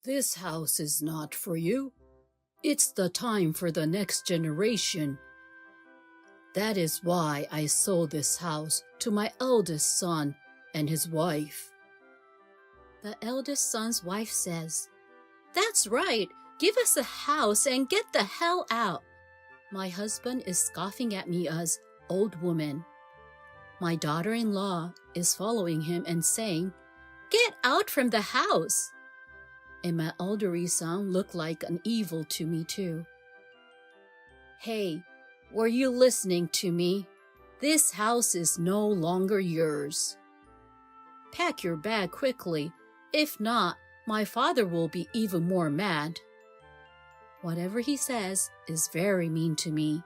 This house is not for you. It's the time for the next generation. That is why I sold this house to my eldest son and his wife. The eldest son's wife says, "That's right. Give us a house and get the hell out." My husband is scoffing at me as old woman. My daughter-in-law is following him and saying, "Get out from the house." And my elderly son looked like an evil to me too. Hey, were you listening to me? This house is no longer yours. Pack your bag quickly. If not, my father will be even more mad. Whatever he says is very mean to me.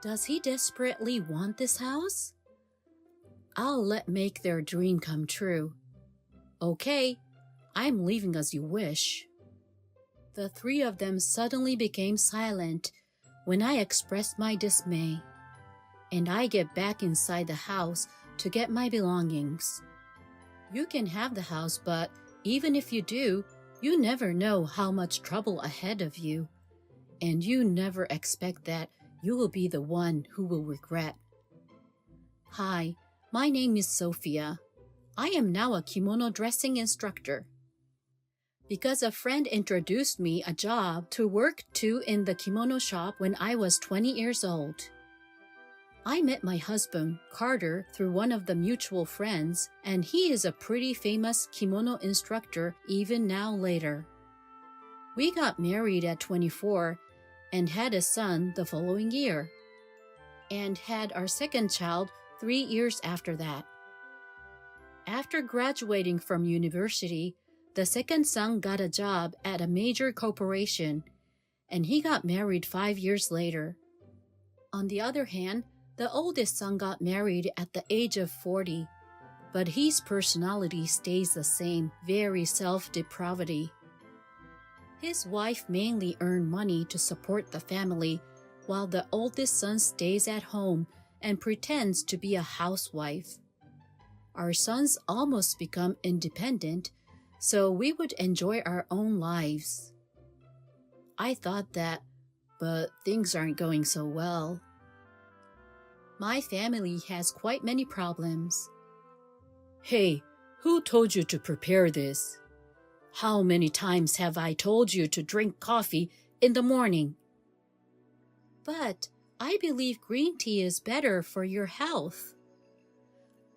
Does he desperately want this house? I'll let make their dream come true. Okay, I'm leaving as you wish. The three of them suddenly became silent when I expressed my dismay, and I get back inside the house to get my belongings. You can have the house, but even if you do, you never know how much trouble ahead of you, and you never expect that you will be the one who will regret. Hi, my name is Sophia. I am now a kimono dressing instructor. Because a friend introduced me a job to work in the kimono shop when I was 20 years old. I met my husband, Carter, through one of the mutual friends, and he is a pretty famous kimono instructor even now later. We got married at 24 and had a son the following year, and had our second child 3 years after that. After graduating from university, the second son got a job at a major corporation, and he got married 5 years later. On the other hand, the oldest son got married at the age of 40, but his personality stays the same, very self-depravity. His wife mainly earned money to support the family, while the oldest son stays at home and pretends to be a housewife. Our sons almost become independent, so we would enjoy our own lives. I thought that, but things aren't going so well. My family has quite many problems. Hey, who told you to prepare this? How many times have I told you to drink coffee in the morning? But I believe green tea is better for your health.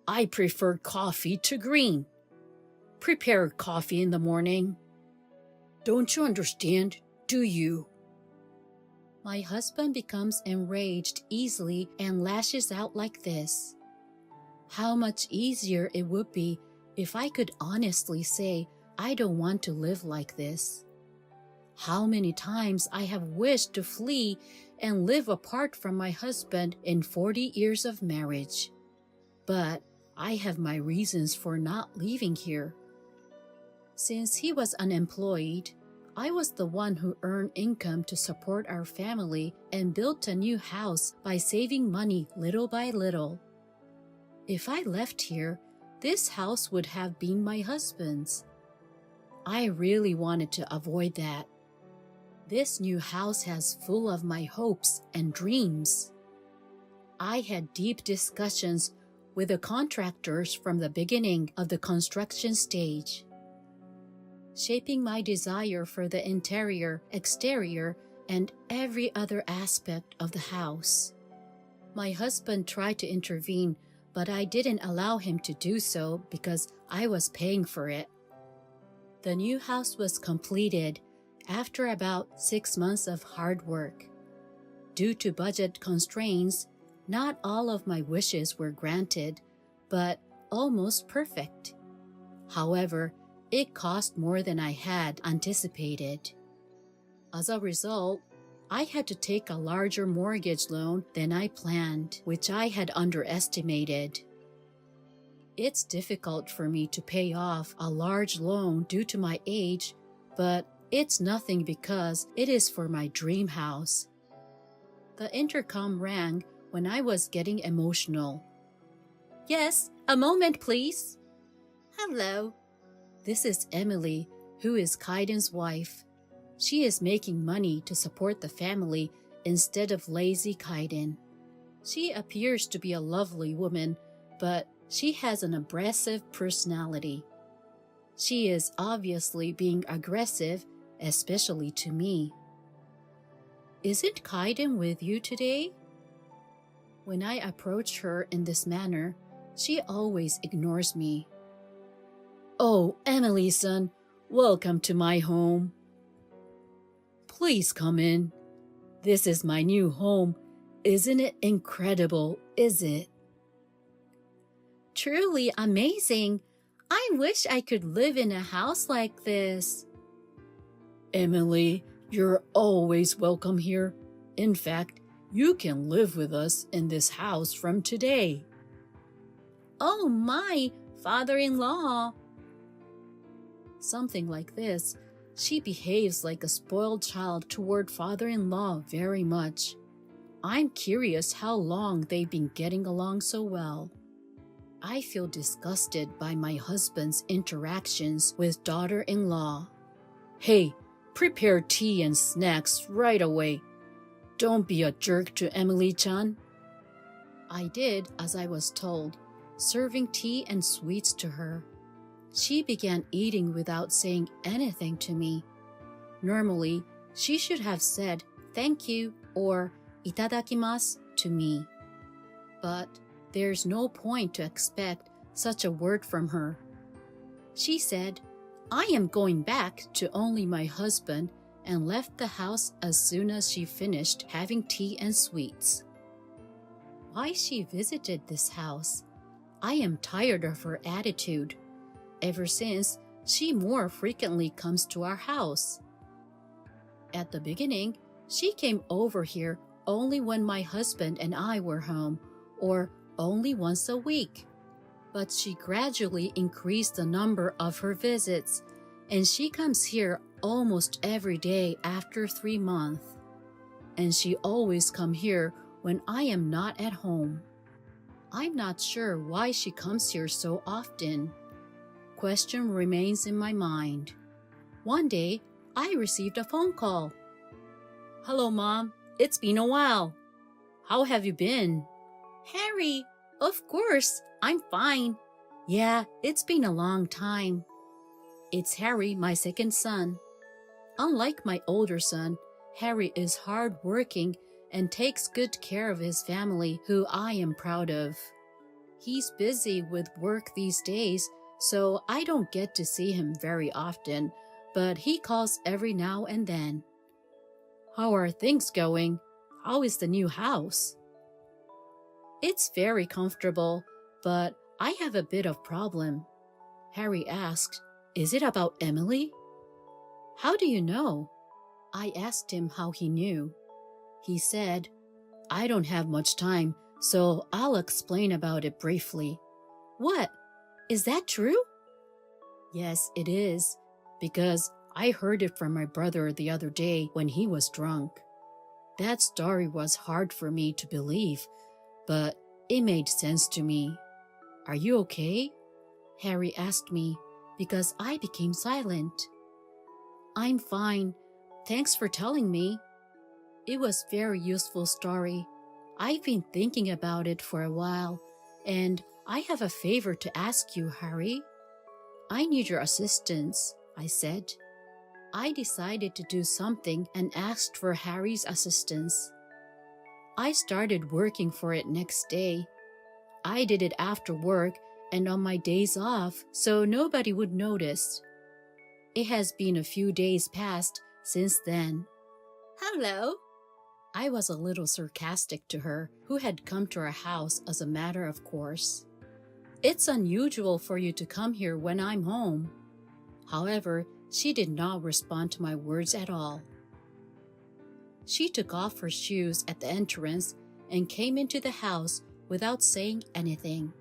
I prefer coffee to green. Prepare coffee in the morning. Don't you understand, do you? My husband becomes enraged easily and lashes out like this. How much easier it would be if I could honestly say I don't want to live like this. How many times I have wished to flee and live apart from my husband in 40 years of marriage. But I have my reasons for not leaving here. Since he was unemployed, I was the one who earned income to support our family and built a new house by saving money little by little. If I left here, this house would have been my husband's. I really wanted to avoid that. This new house has full of my hopes and dreams. I had deep discussions with the contractors from the beginning of the construction stage, shaping my desire for the interior, exterior, and every other aspect of the house. My husband tried to intervene, but I didn't allow him to do so because I was paying for it. The new house was completed after about 6 months of hard work. Due to budget constraints, not all of my wishes were granted, but almost perfect. However, it cost more than I had anticipated. As a result, I had to take a larger mortgage loan than I planned, which I had underestimated. It's difficult for me to pay off a large loan due to my age, but it's nothing because it is for my dream house. The intercom rang when I was getting emotional. "Yes, a moment, please." "Hello." This is Emily, who is Kaiden's wife. She is making money to support the family instead of lazy Kaiden. She appears to be a lovely woman, but she has an abrasive personality. She is obviously being aggressive, especially to me. Isn't Kaiden with you today? When I approach her in this manner, she always ignores me. Oh, Emily-san, welcome to my home. Please come in. This is my new home. Isn't it incredible, is it? Truly amazing. I wish I could live in a house like this. Emily, you're always welcome here. In fact, you can live with us in this house from today. Oh my, father-in-law. Something like this. She behaves like a spoiled child toward father-in-law very much. I'm curious how long they've been getting along so well. I feel disgusted by my husband's interactions with daughter-in-law. Hey, prepare tea and snacks right away. Don't be a jerk to Emily-chan. I did as I was told, serving tea and sweets to her. She began eating without saying anything to me. Normally, she should have said thank you or itadakimasu to me. But there's no point to expect such a word from her. She said, I am going back to only my husband, and left the house as soon as she finished having tea and sweets. Why she visited this house? I am tired of her attitude. Ever since, she more frequently comes to our house. At the beginning, she came over here only when my husband and I were home, or only once a week. But she gradually increased the number of her visits, and she comes here almost every day after 3 months. And she always comes here when I am not at home. I'm not sure why she comes here so often. Question remains in my mind. One day, I received a phone call. Hello, Mom. It's been a while. How have you been? Harry, of course, I'm fine. Yeah, it's been a long time. It's Harry, my second son. Unlike my older son, Harry is hardworking and takes good care of his family, who I am proud of. He's busy with work these days, so I don't get to see him very often, but he calls every now and then. How are things going? How is the new house? It's very comfortable, but I have a bit of problem. Harry asked, Is it about Emily? How do you know? I asked him how he knew. He said, I don't have much time, so I'll explain about it briefly. What? Is that true? Yes, it is, because I heard it from my brother the other day when he was drunk. That story was hard for me to believe, but it made sense to me. Are you okay? Harry asked me, because I became silent. I'm fine. Thanks for telling me. It was a very useful story. I've been thinking about it for a while, and I have a favor to ask you, Harry. I need your assistance, I said. I decided to do something and asked for Harry's assistance. I started working for it next day. I did it after work and on my days off, so nobody would notice. It has been a few days past since then. Hello. I was a little sarcastic to her, who had come to our house as a matter of course. It's unusual for you to come here when I'm home. However, she did not respond to my words at all. She took off her shoes at the entrance and came into the house without saying anything.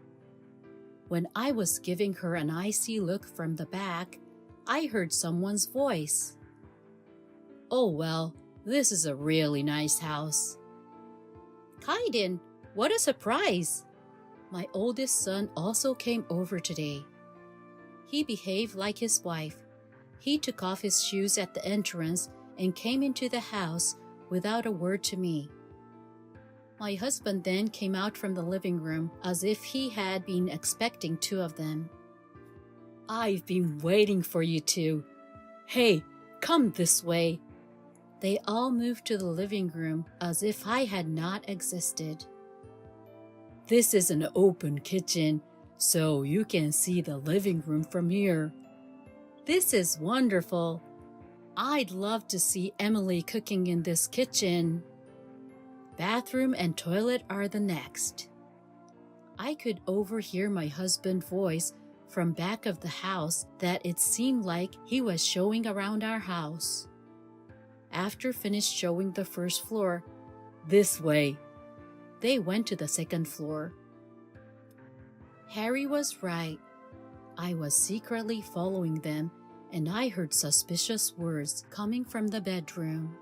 When I was giving her an icy look from the back, I heard someone's voice. Oh well, this is a really nice house. Kaiden, what a surprise! My oldest son also came over today. He behaved like his wife, He took off his shoes at the entrance and came into the house without a word to me. My husband then came out from the living room as if he had been expecting two of them. "I've been waiting for you two. Hey, come this way." They all moved to the living room as if I had not existed. "This is an open kitchen, so you can see the living room from here." "This is wonderful. I'd love to see Emily cooking in this kitchen." "Bathroom and toilet are the next." I could overhear my husband's voice from back of the house that it seemed like he was showing around our house. After finished showing the first floor, "This way," they went to the second floor. Harry was right. I was secretly following them, and I heard suspicious words coming from the bedroom.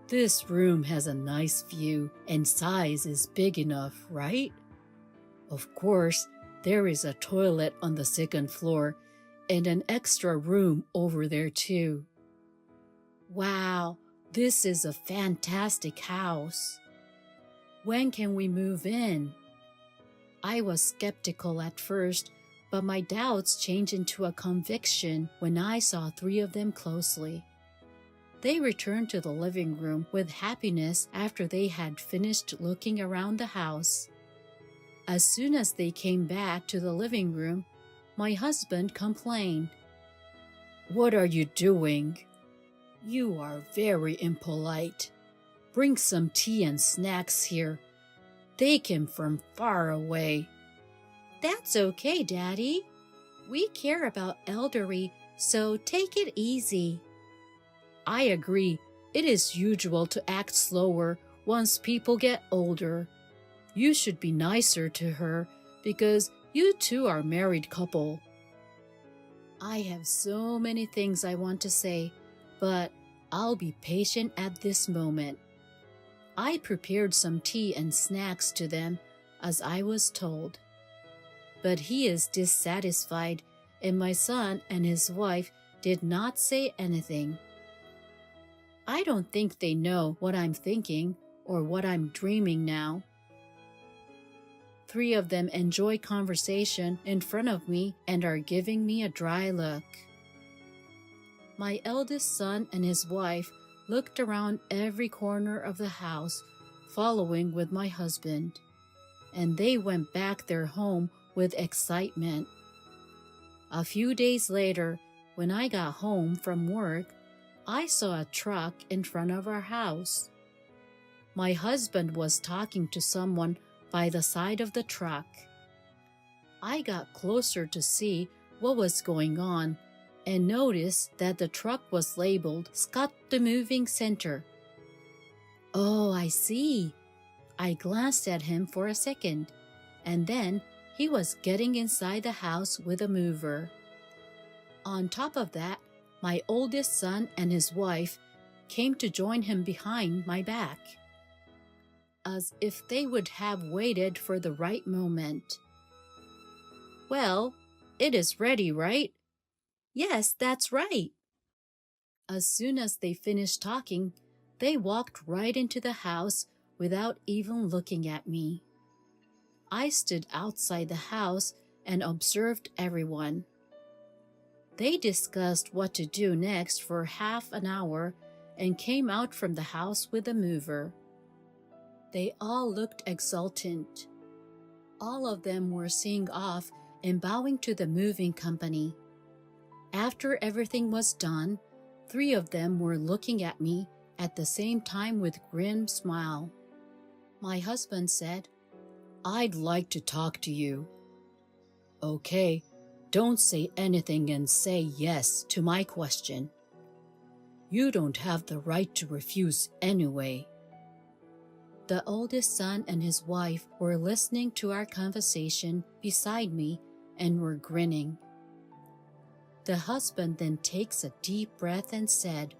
"This room has a nice view and size is big enough, right? Of course, there is a toilet on the second floor and an extra room over there too. Wow, this is a fantastic house. When can we move in?" I was skeptical at first, but my doubts changed into a conviction when I saw three of them closely. They returned to the living room with happiness after they had finished looking around the house. As soon as they came back to the living room, my husband complained. "What are you doing? You are very impolite. Bring some tea and snacks here. They came from far away." "That's okay, Daddy. We care about elderly, so take it easy." "I agree. It is usual to act slower once people get older. You should be nicer to her because you two are a married couple." I have so many things I want to say, but I'll be patient at this moment. I prepared some tea and snacks to them as I was told. But he is dissatisfied, and my son and his wife did not say anything. I don't think they know what I'm thinking or what I'm dreaming now. Three of them enjoy conversation in front of me and are giving me a dry look. My eldest son and his wife looked around every corner of the house, following with my husband, and they went back their home with excitement. A few days later, when I got home from work, I saw a truck in front of our house. My husband was talking to someone by the side of the truck. I got closer to see what was going on and noticed that the truck was labeled Scott the Moving Center. "Oh, I see." I glanced at him for a second, and then he was getting inside the house with a mover. On top of that, my oldest son and his wife came to join him behind my back, as if they would have waited for the right moment. "Well, it is ready, right?" "Yes, that's right." As soon as they finished talking, they walked right into the house without even looking at me. I stood outside the house and observed everyone. They discussed what to do next for half an hour and came out from the house with a mover. They all looked exultant. All of them were seeing off and bowing to the moving company. After everything was done, three of them were looking at me at the same time with a grim smile. My husband said, "I'd like to talk to you." "Okay, don't say anything and say yes to my question. You don't have the right to refuse anyway." The oldest son and his wife were listening to our conversation beside me and were grinning. The husband then takes a deep breath and said,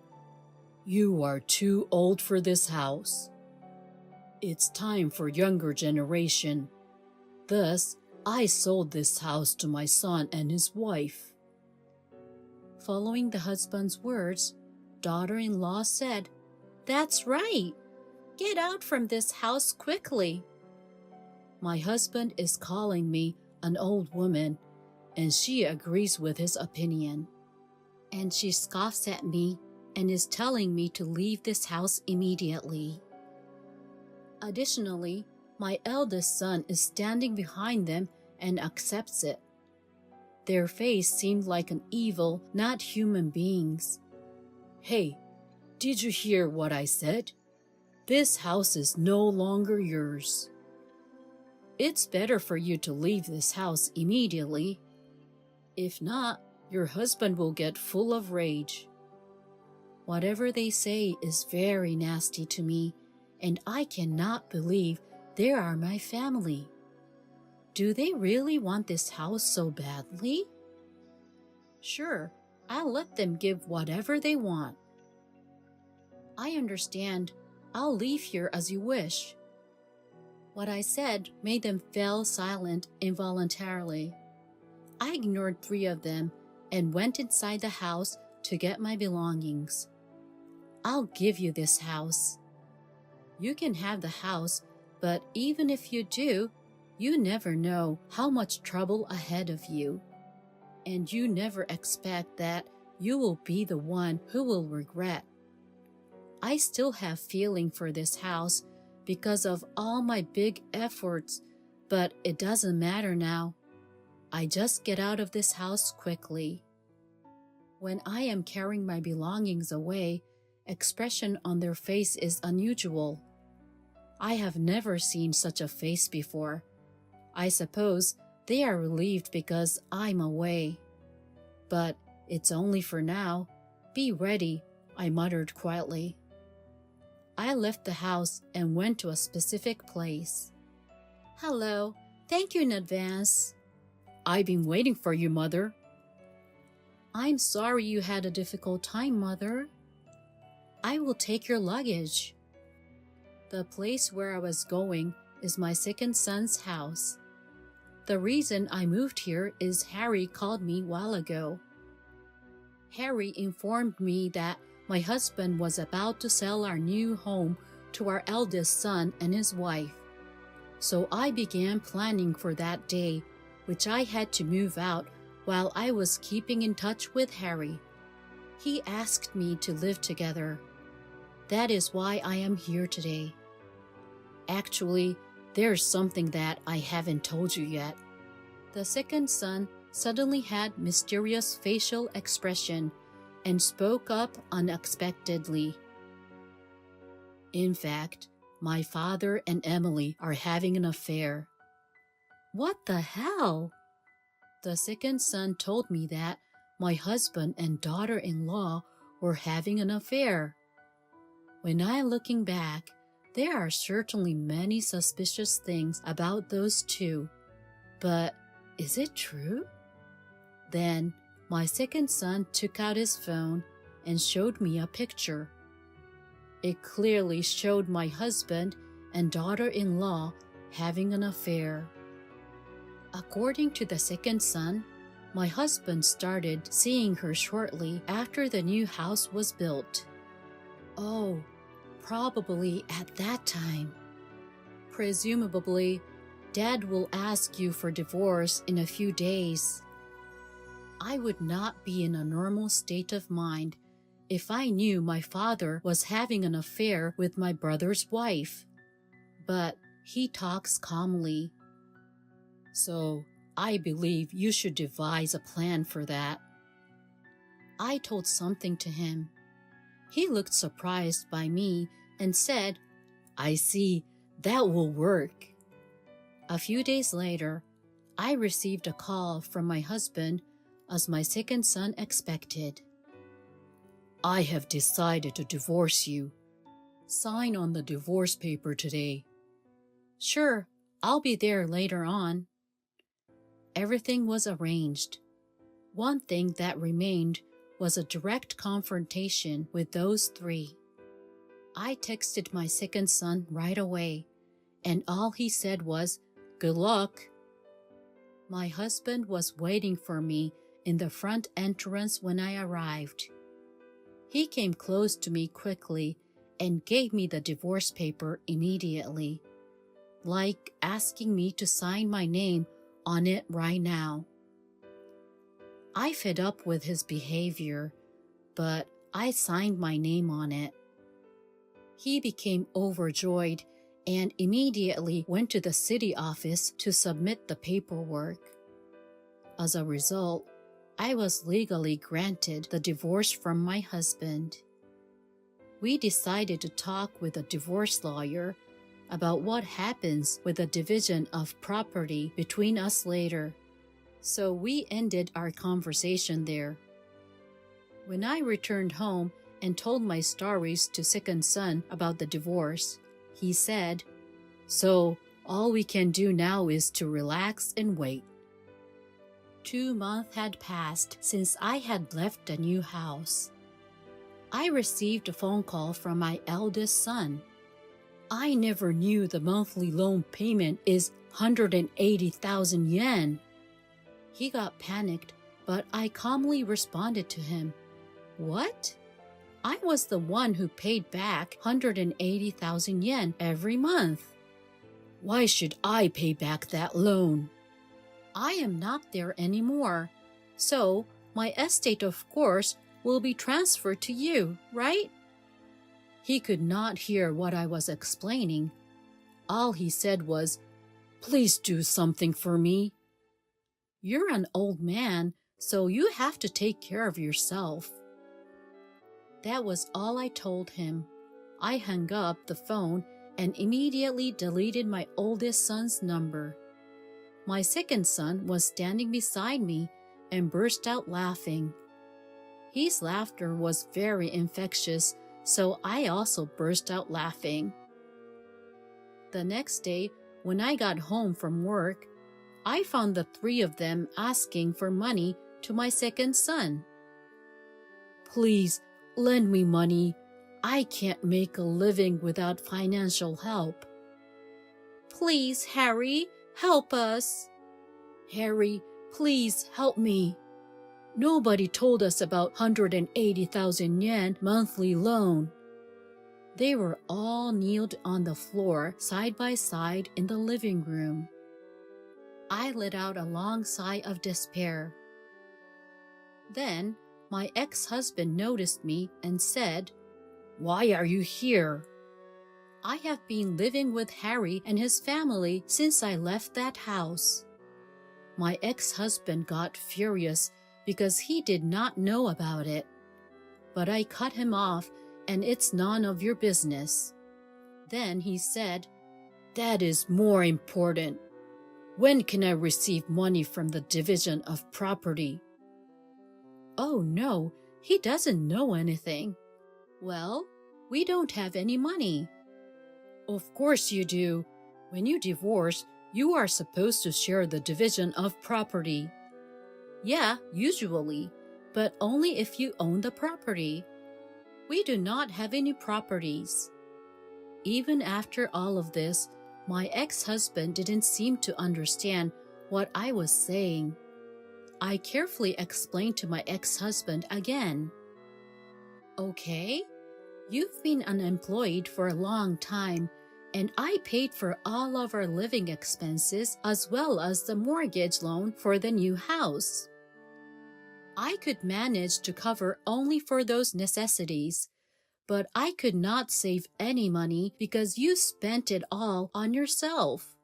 "You are too old for this house. It's time for younger generation. Thus, I sold this house to my son and his wife." Following the husband's words, daughter-in-law said, "That's right. Get out from this house quickly." My husband is calling me an old woman, and she agrees with his opinion. And she scoffs at me and is telling me to leave this house immediately. Additionally, my eldest son is standing behind them and accepts it. Their face seemed like an evil, not human beings. "Hey, did you hear what I said? This house is no longer yours. It's better for you to leave this house immediately. If not, your husband will get full of rage." Whatever they say is very nasty to me, and I cannot believe they are my family. Do they really want this house so badly? Sure, I'll let them give whatever they want. I understand. I'll leave here as you wish. What I said made them fall silent involuntarily. I ignored 3 of them and went inside the house to get my belongings. "I'll give you this house." "You can have the house, but even if you do, you never know how much trouble ahead of you. And you never expect that you will be the one who will regret. I still have feeling for this house because of all my big efforts, but it doesn't matter now. I just get out of this house quickly." When I am carrying my belongings away, expression on their face is unusual. I have never seen such a face before. I suppose they are relieved because I'm away. "But it's only for now. Be ready," I muttered quietly. I left the house and went to a specific place. "Hello. Thank you in advance." "I've been waiting for you, Mother." "I'm sorry you had a difficult time, Mother." "I will take your luggage." The place where I was going is my second son's house. The reason I moved here is Harry called me a while ago. Harry informed me that my husband was about to sell our new home to our eldest son and his wife. So I began planning for that day, which I had to move out while I was keeping in touch with Harry. He asked me to live together. That is why I am here today. Actually, there's something that I haven't told you yet. The second son suddenly had mysterious facial expression and spoke up unexpectedly. In fact, my father and Emily are having an affair. What the hell? The second son told me that my husband and daughter-in-law were having an affair. When I'm looking back, there are certainly many suspicious things about those two. But is it true? Then my second son took out his phone and showed me a picture. It clearly showed my husband and daughter-in-law having an affair. According to the second son, my husband started seeing her shortly after the new house was built. Oh, probably at that time. Presumably, Dad will ask you for divorce in a few days. I would not be in a normal state of mind if I knew my father was having an affair with my brother's wife. But he talks calmly. So I believe you should devise a plan for that. I told something to him. He looked surprised by me and said, I see, that will work. A few days later, I received a call from my husband as my second son expected. I have decided to divorce you. Sign on the divorce paper today. Sure, I'll be there later on. Everything was arranged. One thing that remained was a direct confrontation with those three. I texted my second son right away, and all he said was, "Good luck." My husband was waiting for me in the front entrance when I arrived. He came close to me quickly and gave me the divorce paper immediately, like asking me to sign my name on it right now. I fed up with his behavior, but I signed my name on it. He became overjoyed and immediately went to the city office to submit the paperwork. As a result, I was legally granted the divorce from my husband. We decided to talk with a divorce lawyer about what happens with the division of property between us later, so we ended our conversation there. When I returned home and told my stories to second son about the divorce, he said, "So all we can do now is to relax and wait." 2 months had passed since I had left the new house. I received a phone call from my eldest son. I never knew the monthly loan payment is 180,000 yen. He got panicked, but I calmly responded to him, "What? I was the one who paid back 180,000 yen every month. Why should I pay back that loan? I am not there anymore, so my estate, of course, will be transferred to you, right?" He could not hear what I was explaining. All he said was, "Please do something for me. You're an old man, so you have to take care of yourself." That was all I told him. I hung up the phone and immediately deleted my oldest son's number. My second son was standing beside me and burst out laughing. His laughter was very infectious, so I also burst out laughing. The next day, when I got home from work, I found the three of them asking for money to my second son. "Please, lend me money. I can't make a living without financial help." "Please, Harry, help us." "Harry, please help me. Nobody told us about 180,000 yen monthly loan." They were all kneeled on the floor side by side in the living room. I let out a long sigh of despair. Then my ex-husband noticed me and said, "Why are you here?" "I have been living with Harry and his family since I left that house." My ex-husband got furious because he did not know about it. But I cut him off, and it's none of your business. Then he said, "That is more important. When can I receive money from the division of property?" "Oh no, he doesn't know anything." "Well, we don't have any money." "Of course you do. When you divorce, you are supposed to share the division of property." "Yeah, usually, but only if you own the property. We do not have any properties." Even after all of this, my ex-husband didn't seem to understand what I was saying. I carefully explained to my ex-husband again. "Okay, you've been unemployed for a long time, and I paid for all of our living expenses as well as the mortgage loan for the new house. I could manage to cover only for those necessities, but I could not save any money because you spent it all on yourself."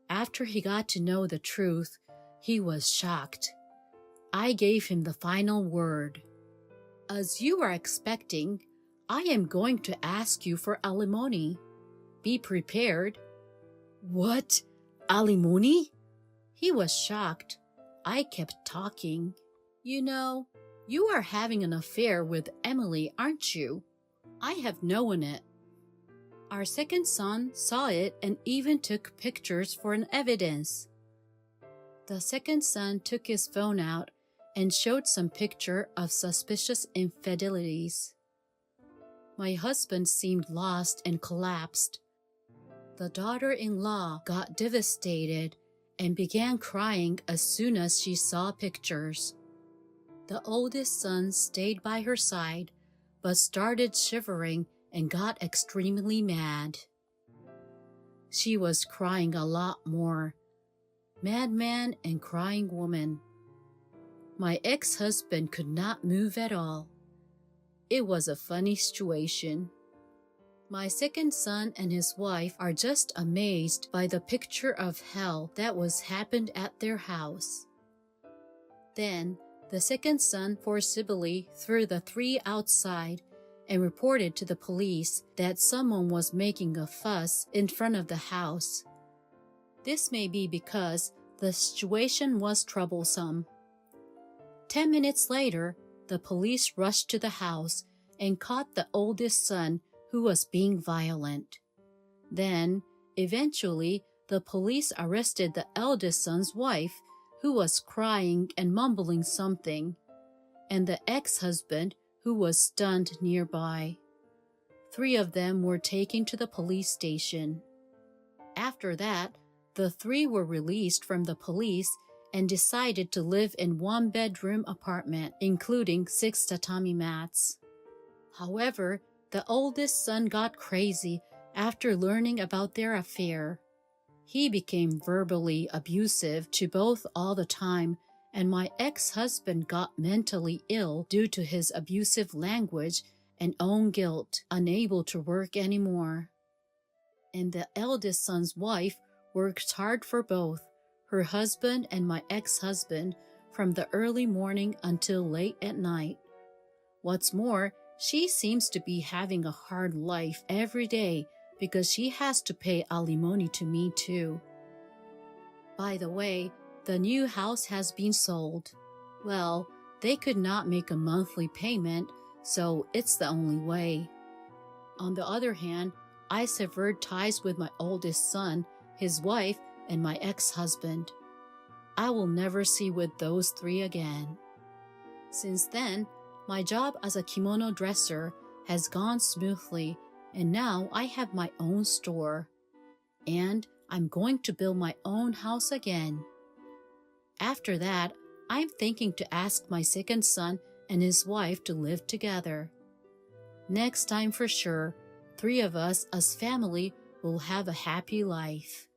After he got to know the truth, he was shocked. I gave him the final word. "As you are expecting, I am going to ask you for alimony. Be prepared." "What? Alimony?" He was shocked. I kept talking. "You know, you are having an affair with Emily, aren't you? I have known it." Our second son saw it and even took pictures for an evidence. The second son took his phone out and showed some picture of suspicious infidelities. My husband seemed lost and collapsed. The daughter-in-law got devastated and began crying as soon as she saw pictures. The oldest son stayed by her side, but started shivering and got extremely mad. She was crying a lot more. Madman and crying woman. My ex-husband could not move at all. It was a funny situation. My second son and his wife are just amazed by the picture of hell that was happened at their house. Then, the second son forcibly threw the three outside and reported to the police that someone was making a fuss in front of the house. This may be because the situation was troublesome. 10 minutes later, the police rushed to the house and caught the oldest son who was being violent. Then, eventually, the police arrested the eldest son's wife, who was crying and mumbling something, and the ex-husband, who was stunned nearby. 3 of them were taken to the police station. After that, the 3 were released from the police and decided to live in 1-bedroom apartment, including 6 tatami mats. However, the oldest son got crazy after learning about their affair. He became verbally abusive to both all the time, and my ex-husband got mentally ill due to his abusive language and own guilt, unable to work anymore. And the eldest son's wife worked hard for both, her husband and my ex-husband, from the early morning until late at night. What's more, she seems to be having a hard life every day because she has to pay alimony to me too. By the way, the new house has been sold. Well, they could not make a monthly payment, so it's the only way. On the other hand, I severed ties with my oldest son, his wife, and my ex-husband. I will never see with those 3 again. Since then, my job as a kimono dresser has gone smoothly, and now I have my own store. And I'm going to build my own house again. After that, I'm thinking to ask my second son and his wife to live together. Next time for sure, 3 of us as family will have a happy life.